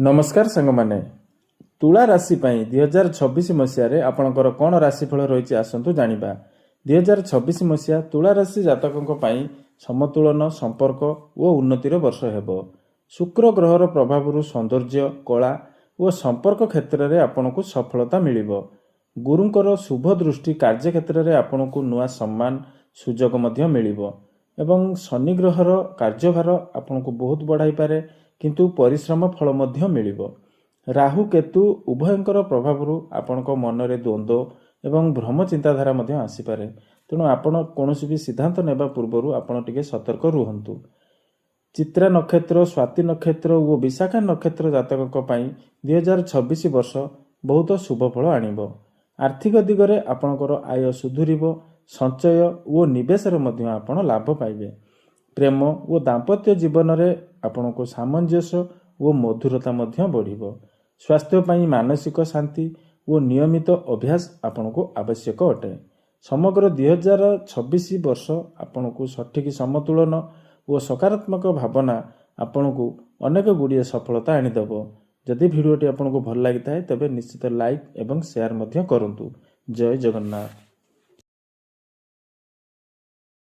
नमस्कार सांगमाने तुला राशि 2026 मसीह आपणकर कौन राशिफल रही आसतु जाना 2026 मसीहा तुला राशि जातकों समतुलन संपर्क और उन्नतिर वर्ष हेब। शुक्र ग्रहर प्रभाव सौंदर्य कला और संपर्क क्षेत्र में आपन को सफलता मिल। गुरुंकर शुभ दृष्टि कार्य क्षेत्र में आपन को नुआ सम्मान सुजोग मिल। शनि ग्रहर कार्यभार आपन को बहुत बढ़ाई पारे किंतु परिश्रम फल मिल। राहु केतु उभयंकर प्रभाव आपण मनरे द्वंद्व एवं भ्रम चिंताधारा आसीपे। तेणु आपण कौन भी सिद्धांत नेबा पूर्व आपण टिके सतर्क रुहंतु। चित्रा नक्षत्र स्वाति नक्षत्र और विशाखा नक्षत्र जातकों 2026 वर्ष बहुत शुभफल आणिब। आर्थिक दिगरे आपणकर आय सुधुरिब। संचय और निवेश आपण लाभ पाइबे। प्रेम और दाम्पत्य जीवन में आपण को सामंजस्य और मधुरता बढ़िब। स्वास्थ्य पाई मानसिक शांति और नियमित अभ्यास आपण को आवश्यक अटे। समग्र 2026 वर्ष आपण को सठिक समतुलन और सकारात्मक भावना आपण को अनेक गुड़िए सफलता आनीदेव। जदि भिडियोटी आपण को भल लगी थाए तेबे निश्चित लाइक एवं शेयर करंतु। जय जगन्नाथ।